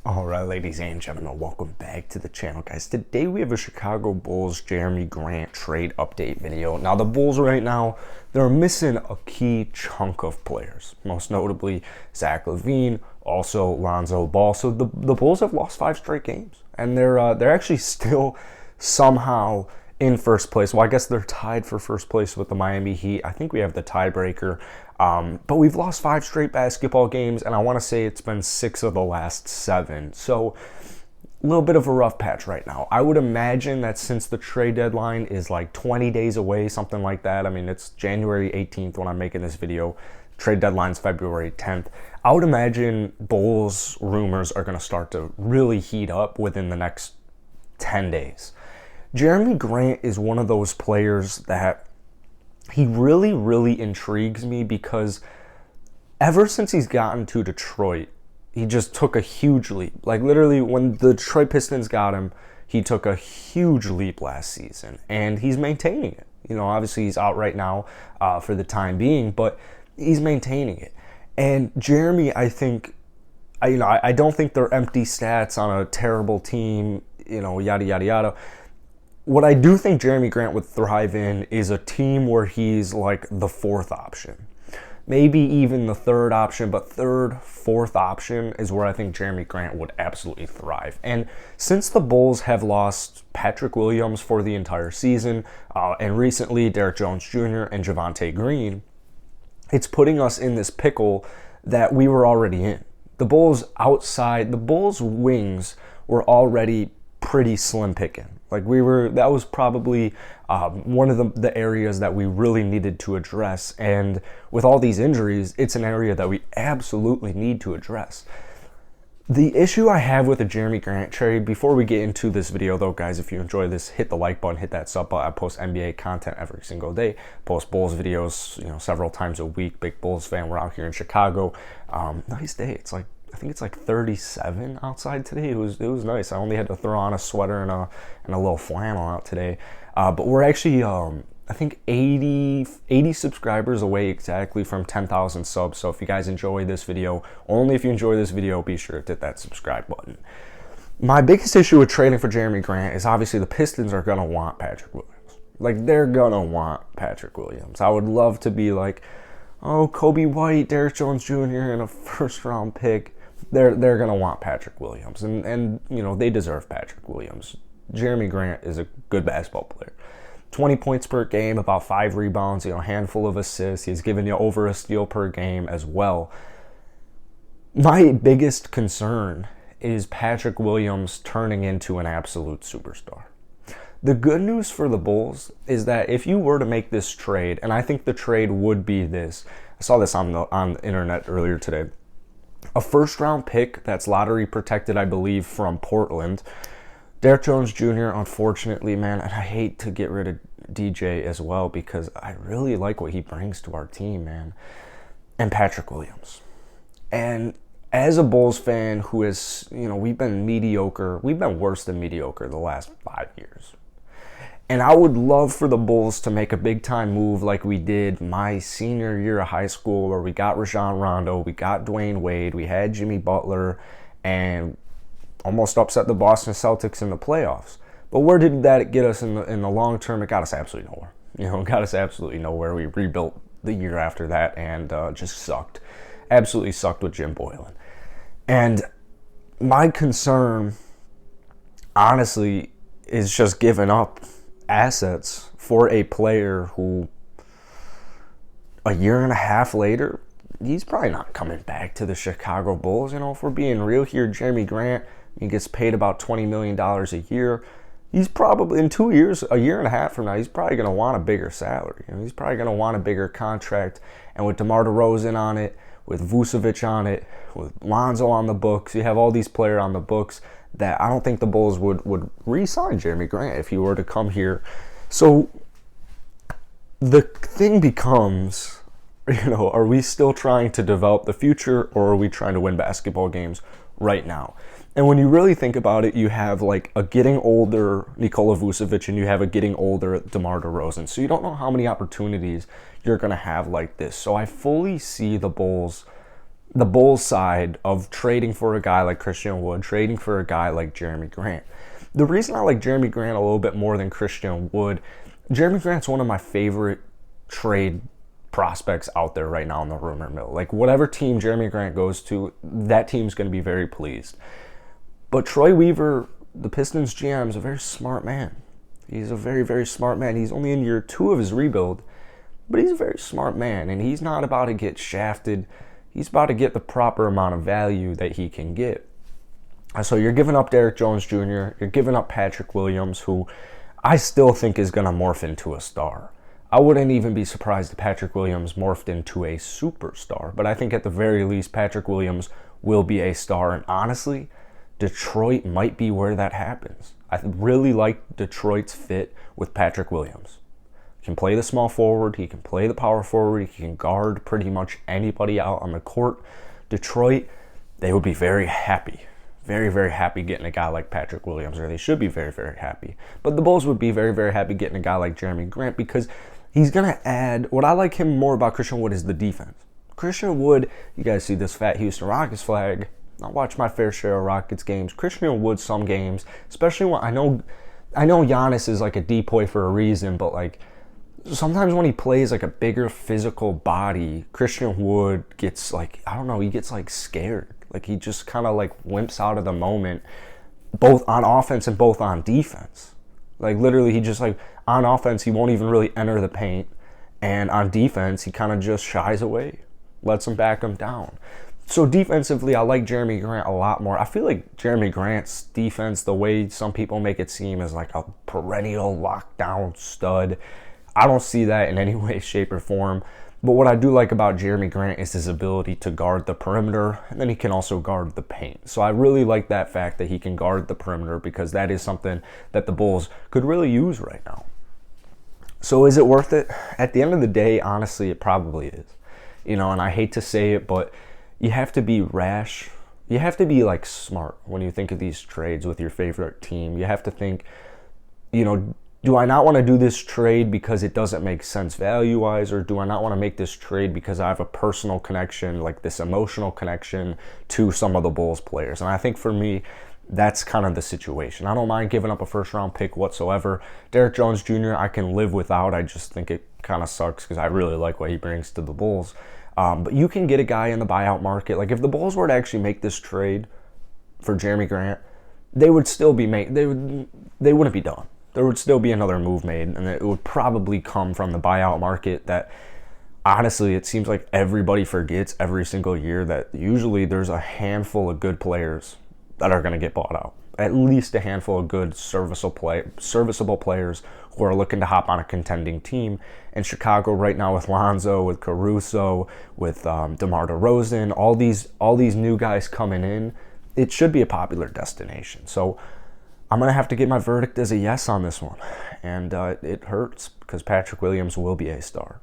All right, ladies and gentlemen, welcome back to the channel, guys. Today we have a Chicago Bulls Jerami Grant trade update video. Now, the Bulls right now, they're missing a key chunk of players, most notably Zach LaVine, also Lonzo Ball. So the Bulls have lost 5 straight games, and they're actually still somehow in first place. Well, I guess they're tied for first place with the Miami Heat. I think we have the tiebreaker. But we've lost 5 straight basketball games, and I want to say it's been 6 of the last 7. So a little bit of a rough patch right now. I would imagine that since the trade deadline is like 20 days away, something like that. I mean, it's January 18th when I'm making this video. Trade deadline's February 10th. I would imagine Bulls rumors are going to start to really heat up within the next 10 days. Jerami Grant is one of those players that he really intrigues me because ever since he's gotten to Detroit, he just took a huge leap. Like literally when the Detroit Pistons got him, he took a huge leap last season, and he's maintaining it. You know, obviously he's out right now for the time being, but he's maintaining it. And Jerami, I think, I don't think they're empty stats on a terrible team, yada, yada, yada. What I do think Jerami Grant would thrive in is a team where he's like the 4th option. Maybe even the 3rd option, but 3rd, 4th option is where I think Jerami Grant would absolutely thrive. And since the Bulls have lost Patrick Williams for the entire season, and recently Derrick Jones Jr. and Javonte Green, it's putting us in this pickle that we were already in. The Bulls wings were already pretty slim picking. Like that was probably one of the areas that we really needed to address. And with all these injuries, it's an area that we absolutely need to address. The issue I have with the Jerami Grant trade, before we get into this video though, guys, if you enjoy this, hit the like button, hit that sub button. I post NBA content every single day, post Bulls videos, several times a week. Big Bulls fan. We're out here in Chicago. Nice day. I think it's like 37 outside today. It was nice. I only had to throw on a sweater and a little flannel out today. But we're actually I think 80 subscribers away exactly from 10,000 subs. So if you guys enjoy this video, only if you enjoy this video, be sure to hit that subscribe button. My biggest issue with trading for Jerami Grant is obviously the Pistons are gonna want Patrick Williams. Like they're gonna want Patrick Williams. I would love to be like, oh, Kobe White, Derrick Jones Jr. and a 1st round pick. They're gonna want Patrick Williams, and they deserve Patrick Williams. Jerami Grant is a good basketball player. 20 points per game, about 5 rebounds, a handful of assists. He's given you over a steal per game as well. My biggest concern is Patrick Williams turning into an absolute superstar. The good news for the Bulls is that if you were to make this trade, and I think the trade would be this, I saw this on the internet earlier today. A 1st round pick that's lottery protected, I believe, from Portland. Derrick Jones Jr., unfortunately, man, and I hate to get rid of DJ as well because I really like what he brings to our team, man. And Patrick Williams. And as a Bulls fan who is, we've been mediocre, we've been worse than mediocre the last 5 years. And I would love for the Bulls to make a big-time move like we did my senior year of high school where we got Rajon Rondo, we got Dwayne Wade, we had Jimmy Butler, and almost upset the Boston Celtics in the playoffs. But where did that get us in the long term? It got us absolutely nowhere. It got us absolutely nowhere. We rebuilt the year after that and just sucked. Absolutely sucked with Jim Boylan. And my concern, honestly, is just giving up assets for a player who a year and a half later, he's probably not coming back to the Chicago Bulls. If we're being real here, Jerami Grant, he gets paid about $20 million a year. He's probably, in 2 years, a year and a half from now, he's probably going to want a bigger salary. He's probably going to want a bigger contract. And with DeMar DeRozan on it, with Vucevic on it, with Lonzo on the books, you have all these players on the books that I don't think the Bulls would re-sign Jerami Grant if he were to come here. So the thing becomes, are we still trying to develop the future, or are we trying to win basketball games right now? And when you really think about it, you have like a getting older Nikola Vucevic and you have a getting older DeMar DeRozan. So you don't know how many opportunities you're going to have like this. So I fully see the Bulls the Bulls side of trading for a guy like Christian Wood, trading for a guy like Jerami Grant. The reason I like Jerami Grant a little bit more than Christian Wood, Jerami Grant's one of my favorite trade prospects out there right now in the rumor mill. Like, whatever team Jerami Grant goes to, that team's going to be very pleased. But Troy Weaver, the Pistons GM, is a very smart man. He's a very, very smart man. He's only in year 2 of his rebuild, but he's a very smart man, and he's not about to get shafted. He's about to get the proper amount of value that he can get. So you're giving up Derrick Jones Jr., you're giving up Patrick Williams, who I still think is going to morph into a star. I wouldn't even be surprised if Patrick Williams morphed into a superstar, but I think at the very least Patrick Williams will be a star, and honestly, Detroit might be where that happens. I really like Detroit's fit with Patrick Williams. He can play the small forward, he can play the power forward, he can guard pretty much anybody out on the court. Detroit, they would be very happy. Very, very happy getting a guy like Patrick Williams, or they should be very, very happy. But the Bulls would be very, very happy getting a guy like Jerami Grant because he's going to add, what I like him more about Christian Wood is the defense. Christian Wood, you guys see this fat Houston Rockets flag. I watch my fair share of Rockets games. Christian Wood, some games, especially when I know Giannis is like a decoy for a reason, but like sometimes when he plays like a bigger physical body, Christian Wood gets like, I don't know, he gets like scared. Like he just kind of like wimps out of the moment, both on offense and both on defense. Like literally he just like, on offense, he won't even really enter the paint. And on defense, he kind of just shies away, lets him back him down. So defensively, I like Jerami Grant a lot more. I feel like Jerami Grant's defense, the way some people make it seem, is like a perennial lockdown stud. I don't see that in any way, shape, or form. But what I do like about Jerami Grant is his ability to guard the perimeter, and then he can also guard the paint. So I really like that fact that he can guard the perimeter because that is something that the Bulls could really use right now. So is it worth it? At the end of the day, honestly, it probably is. You know, and I hate to say it, but you have to be rash. You have to be like smart when you think of these trades with your favorite team. You have to think, you know, do I not want to do this trade because it doesn't make sense value-wise, or do I not want to make this trade because I have a personal connection, like this emotional connection to some of the Bulls players? And I think for me, that's kind of the situation. I don't mind giving up a first-round pick whatsoever. Derrick Jones Jr., I can live without. I just think it kind of sucks because I really like what he brings to the Bulls. But you can get a guy in the buyout market. Like if the Bulls were to actually make this trade for Jerami Grant, they would still be they wouldn't be done. There would still be another move made, and it would probably come from the buyout market that, honestly, it seems like everybody forgets every single year that usually there's a handful of good players that are going to get bought out. At least a handful of good serviceable players who are looking to hop on a contending team. And Chicago right now with Lonzo, with Caruso, with DeMar DeRozan, all these new guys coming in, it should be a popular destination. So I'm going to have to get my verdict as a yes on this one. And it hurts because Patrick Williams will be a star.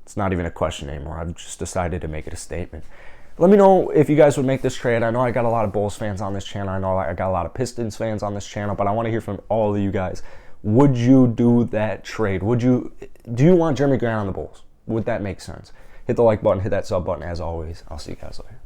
It's not even a question anymore. I've just decided to make it a statement. Let me know if you guys would make this trade. I know I got a lot of Bulls fans on this channel. I know I got a lot of Pistons fans on this channel, but I want to hear from all of you guys. Would you do that trade? Do you want Jerami Grant on the Bulls? Would that make sense? Hit the like button, hit that sub button. As always, I'll see you guys later.